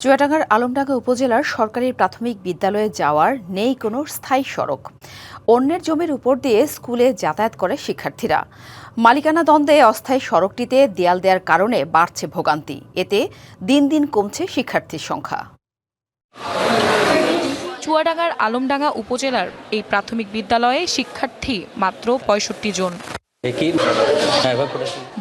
চুয়াডাঙ্গার আলমডাঙ্গা উপজেলার সরকারি প্রাথমিক বিদ্যালয়ে যাওয়ার নেই কোনো স্থায়ী সড়ক। অন্যের জমির উপর দিয়ে স্কুলে যাতায়াত করে শিক্ষার্থীরা। মালিকানা দ্বন্দ্বে অস্থায়ী সড়কটিতে দেয়াল দেওয়ার কারণে বাড়ছে ভোগান্তি। এতে দিন দিন কমছে শিক্ষার্থীর সংখ্যা। চুয়াডাঙ্গার আলমডাঙ্গা উপজেলার এই প্রাথমিক বিদ্যালয়ে শিক্ষার্থী মাত্র ৬৫ জন।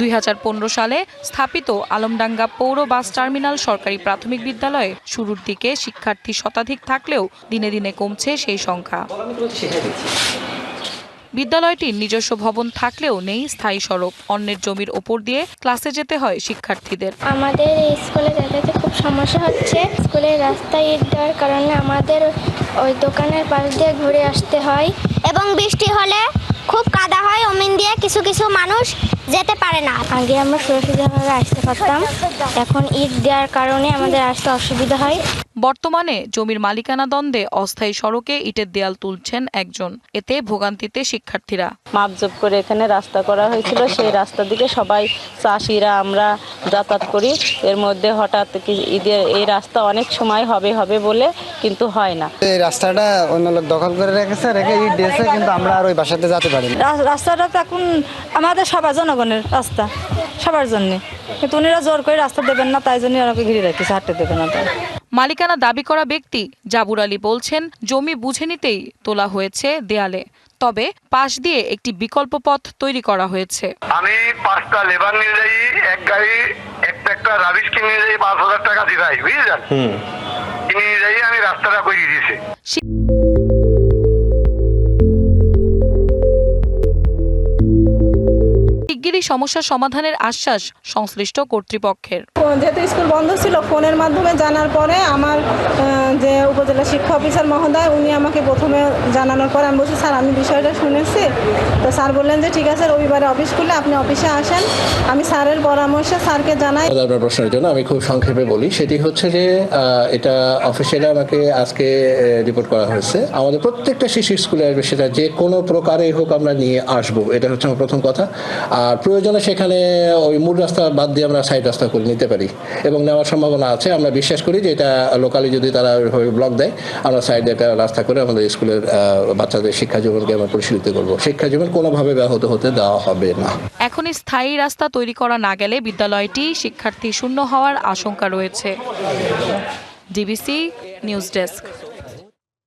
২০১৫ সালে স্থাপিত আলমডাঙ্গা পৌর বাস টার্মিনাল সরকারি প্রাথমিক বিদ্যালয়ে শুরুর দিকে শিক্ষার্থী শতাধিক থাকলেও দিনে দিনে কমছে সেই সংখ্যা। বিদ্যালয়টির নিজস্ব ভবন থাকলেও নেই স্থায়ী সড়ক। অন্যের জমির ওপর দিয়ে ক্লাসে যেতে হয় শিক্ষার্থীদের। আমাদের স্কুলে যাতায়াতে খুব সমস্যা হচ্ছে। স্কুলের রাস্তায় ইট দেওয়ার কারণে আমাদের ওই দোকানের পাশ দিয়ে ঘুরে আসতে হয়, এবং বৃষ্টি হলে খুব কাদা হয়। অমিন দিয়ে কিছু কিছু মানুষ যেতে পারে না। আগে আমরা সুরক্ষিতভাবে আসতে পারতাম, এখন ইট দেওয়ার কারণে আমাদের আসতে অসুবিধা হয়। বর্তমানে জমির মালিকানা দ্বন্দ্বে অস্থায়ী সড়কে ইটের দেয়াল তুলছেন একজন। এতে ভোগান্তিতে শিক্ষার্থীরা। মাপজোপ করে এখানে রাস্তা করা হয়েছিল, সেই রাস্তা দিকে সবাই চাষিরা আমরা যাতায়াত করি। এর মধ্যে হঠাৎ ঈদের এই রাস্তা অনেক সময় হবে বলে কিন্তু হয় না। এই রাস্তাটা অন্য লোক দখল করে রেখে ইট দিয়েছে, কিন্তু আমরা আর ওই বাসাতে যেতে পারি না। রাস্তাটা তো এখন আমাদের সবার জনগণের রাস্তা, সবার জন্য, কিন্তু উনিরা জোর করে রাস্তা দেবেন না, তাই জন্য ওনাকে ঘিরে রেখেছে, হাঁটতে দেবে না। মালিকানা দাবি করা ব্যক্তি জাবুর আলী বলছেন, জমি বুঝে নিতেই তোলা হয়েছে দেয়ালে, তবে পাশ দিয়ে একটি বিকল্প পথ তৈরি করা হয়েছে। আমি 5টা লেবার নিয়ে যাই, এক গাড়ি একটা রাবিশ কিনে যাই, 5,000 টাকা দিবাই, বুঝলেন? কিনে যাই, আমি রাস্তাটা করে দিয়েছি। শিগগিরই সমস্যা সমাধানের আশ্বাস সংশ্লিষ্ট কর্তৃপক্ষের। যেহেতু স্কুল বন্ধ ছিল, ফোনের মাধ্যমে জানার পরে আমার যে উপজেলা শিক্ষা অফিসার মহোদয়, উনি আমাকে প্রথমে জানানোর পরে আমি বলছি, স্যার আমি বিষয়টা শুনেছি। তো স্যার বললেন যে ঠিক আছে, রবিবারে অফিস খুলে আপনি অফিসে আসেন। আমি স্যারের পরামর্শে স্যারকে জানাই। আপনার প্রশ্নের জন্য আমি খুব সংক্ষেপে বলি, সেটি হচ্ছে যে এটা অফিসিয়ালি আমাকে আজকে রিপোর্ট করা হয়েছে। আমাদের প্রত্যেকটা শিশু স্কুলে আসবে, সেটা যে কোনো প্রকারেই হোক আমরা নিয়ে আসবো, এটা হচ্ছে আমার প্রথম কথা। আর প্রয়োজনে সেখানে ওই মূল রাস্তা বাদ দিয়ে আমরা সাইড রাস্তা করে নিতে পারি এবং নেওয়ার সম্ভাবনা আছে। আমরা বিশ্বাস করি যে এটা লোকালি যদি তারা ব্লক দেয়, আমরা সাইডে একটা রাস্তা করে আমাদের স্কুলের বাচ্চাদের শিক্ষা জীবনকে আমরা পরিচালিত করবো। শিক্ষা জীবন কোনোভাবে ব্যাহত হতে দেওয়া হবে না। এখনই স্থায়ী রাস্তা তৈরি করা না গেলে বিদ্যালয়টি শিক্ষার্থী শূন্য হওয়ার আশঙ্কা রয়েছে। DBC news desk.